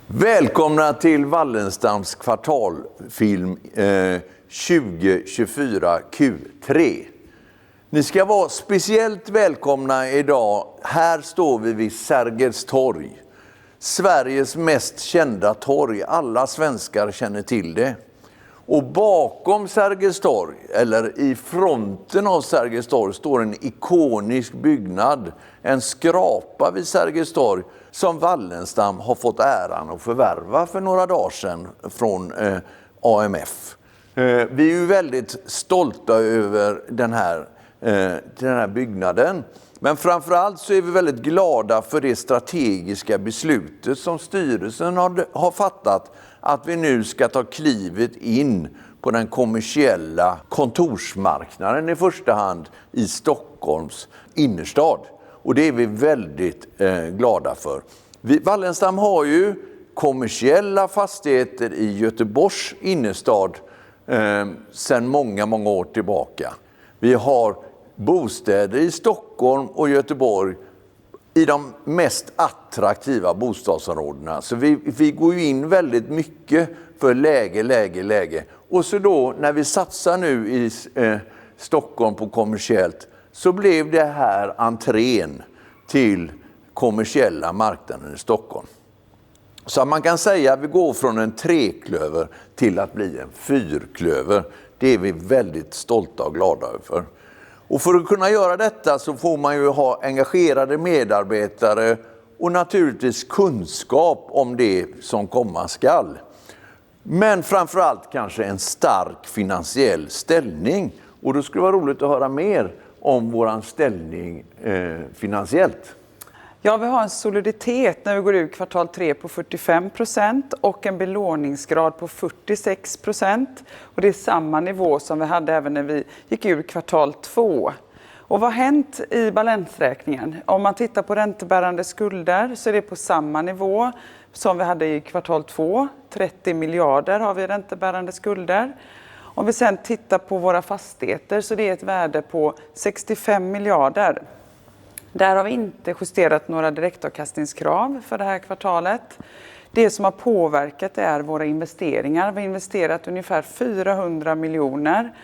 Välkomna till Wallenstams kvartalfilm 2024 Q3. Ni ska vara speciellt välkomna idag. Här står vi vid Sergels torg. Sveriges mest kända torg. Alla svenskar känner till det. Och bakom Sergels torg, eller i fronten av Sergels torg, står en ikonisk byggnad. En skrapa vid Sergels torg som Wallenstam har fått äran att förvärva för några dagar sedan från AMF. Vi är ju väldigt stolta över den här byggnaden. Men framförallt så är vi väldigt glada för det strategiska beslutet som styrelsen har fattat, att vi nu ska ta klivet in på den kommersiella kontorsmarknaden i första hand i Stockholms innerstad. Och det är vi väldigt glada för. Wallenstam har ju kommersiella fastigheter i Göteborgs innerstad sedan många år tillbaka. Vi har bostäder i Stockholm och Göteborg i de mest attraktiva bostadsområdena. Så vi går ju in väldigt mycket för läge. Och så då när vi satsar nu i Stockholm på kommersiellt, så blev det här entrén till kommersiella marknaden i Stockholm. Så man kan säga att vi går från en treklöver till att bli en fyrklöver. Det är vi väldigt stolta och glada över. Och för att kunna göra detta så får man ju ha engagerade medarbetare och naturligtvis kunskap om det som komma skall. Men framförallt kanske en stark finansiell ställning. Och då skulle det vara roligt att höra mer om våran ställning finansiellt. Ja, vi har en soliditet när vi går ut kvartal 3 på 45% och en belåningsgrad på 46%. Och det är samma nivå som vi hade även när vi gick ur kvartal 2. Och vad har hänt i balansräkningen? Om man tittar på räntebärande skulder så är det på samma nivå som vi hade i kvartal 2. 30 miljarder har vi räntebärande skulder. Om vi sedan tittar på våra fastigheter så det är ett värde på 65 miljarder. Där har vi inte justerat några direktavkastningskrav för det här kvartalet. Det som har påverkat är våra investeringar. Vi har investerat ungefär 400 miljoner.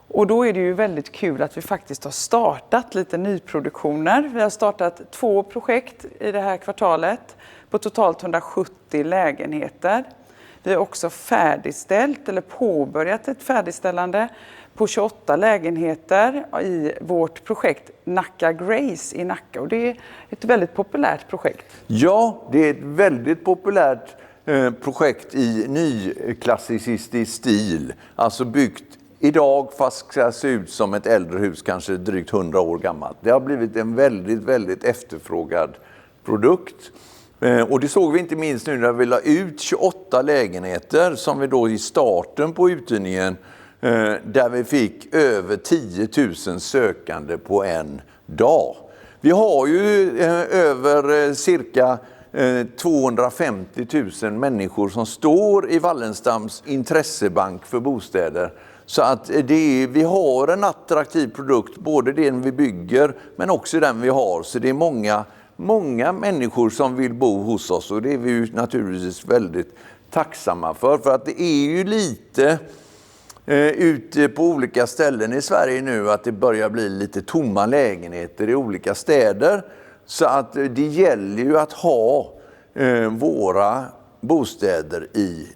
Och då är det ju väldigt kul att vi faktiskt har startat lite nyproduktioner. Vi har startat 2 projekt i det här kvartalet på totalt 170 lägenheter. Vi har också färdigställt eller påbörjat ett färdigställande på 28 lägenheter i vårt projekt Nacka Grace i Nacka. Och det är ett väldigt populärt projekt. Ja, det är ett väldigt populärt projekt i nyklassicistisk stil. Alltså byggt idag fast ska se ut som ett äldre hus, kanske drygt 100 år gammalt. Det har blivit en väldigt efterfrågad produkt. Och det såg vi inte minst nu när vi la ut 28 lägenheter som vi då i starten på uthyrningen där vi fick över 10 000 sökande på en dag. Vi har ju över cirka 250 000 människor som står i Wallenstams intressebank för bostäder. Så att vi har en attraktiv produkt, både den vi bygger men också den vi har. Så det är många människor som vill bo hos oss, och det är vi ju naturligtvis väldigt tacksamma för att det är ju lite ute på olika ställen i Sverige nu att det börjar bli lite tomma lägenheter i olika städer. Så att det gäller ju att ha våra bostäder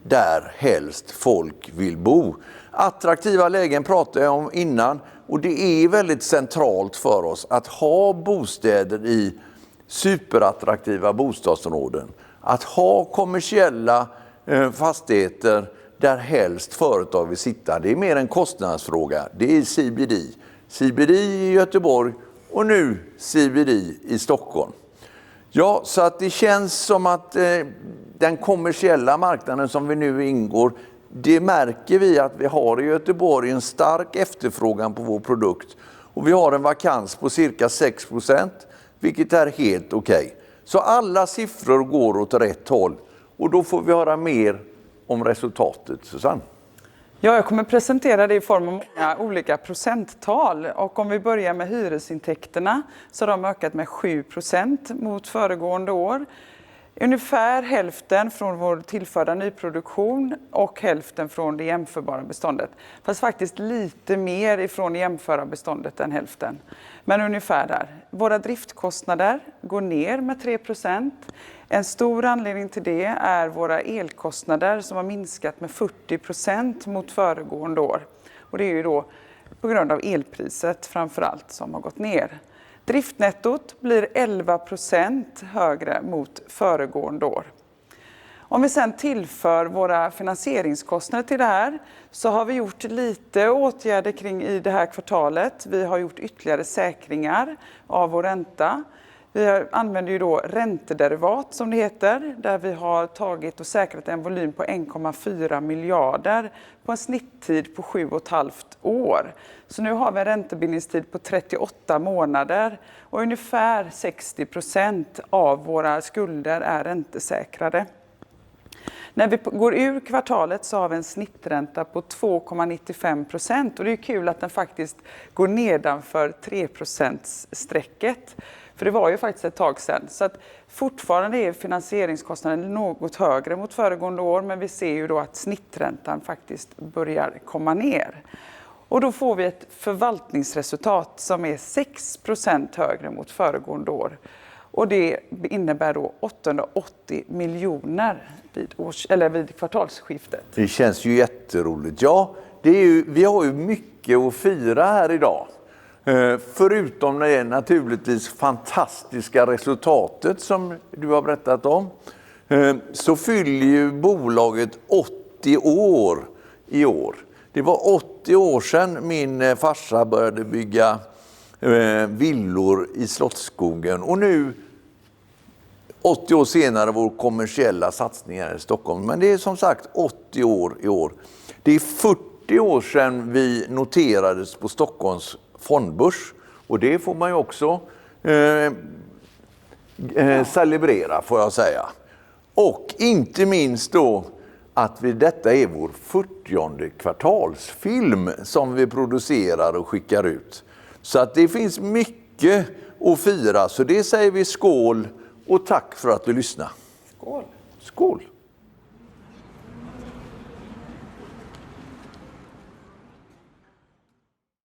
där helst folk vill bo. Attraktiva lägen pratade jag om innan, och det är väldigt centralt för oss att ha bostäder i superattraktiva bostadsområden. Att ha kommersiella fastigheter där helst företag vill sitta. Det är mer en kostnadsfråga. Det är CBD. CBD i Göteborg och nu CBD i Stockholm. Ja, så att det känns som att den kommersiella marknaden som vi nu ingår, det märker vi att vi har i Göteborg en stark efterfrågan på vår produkt. Och vi har en vakans på cirka 6%, vilket är helt okej. Så alla siffror går åt rätt håll. Och då får vi höra mer om resultatet, Susanne. Ja, jag kommer presentera det i form av många olika procenttal. Och om vi börjar med hyresintäkterna så har de ökat med 7% mot föregående år. Ungefär hälften från vår tillförda nyproduktion och hälften från det jämförbara beståndet. Fast faktiskt lite mer ifrån det jämförbara beståndet än hälften. Men ungefär där. Våra driftkostnader går ner med 3%. En stor anledning till det är våra elkostnader som har minskat med 40% mot föregående år. Och det är ju då på grund av elpriset framförallt som har gått ner. Driftnettot blir 11% högre mot föregående år. Om vi sedan tillför våra finansieringskostnader till det här så har vi gjort lite åtgärder kring i det här kvartalet. Vi har gjort ytterligare säkringar av vår ränta. Vi använder ju då räntederivat som det heter, där vi har tagit och säkrat en volym på 1,4 miljarder på en snitttid på 7,5 år. Så nu har vi en räntebindningstid på 38 månader och ungefär 60% av våra skulder är räntesäkrade. När vi går ur kvartalet så har vi en snittränta på 2,95% och det är kul att den faktiskt går nedanför 3%-strecket. För det var ju faktiskt ett tag sedan. Så att fortfarande är finansieringskostnaden något högre mot föregående år, men vi ser ju då att snitträntan faktiskt börjar komma ner. Och då får vi ett förvaltningsresultat som är 6% högre mot föregående år. Och det innebär då 880 miljoner vid kvartalsskiftet. Det känns ju jätteroligt. Ja, vi har ju mycket att fira här idag. Förutom det naturligtvis fantastiska resultatet som du har berättat om, så fyller ju bolaget 80 år i år. Det var 80 år sedan min farsa började bygga villor i Slottsskogen och nu 80 år senare vår kommersiella satsningar i Stockholm. Men det är som sagt 80 år i år. Det är 40 år sedan vi noterades på Stockholms fondbörs och det får man ju också celebrera, får jag säga. Och inte minst då att detta är vår 40:e kvartalsfilm som vi producerar och skickar ut. Så att det finns mycket att fira, så det säger vi skål och tack för att du lyssnade. Skål! Skål!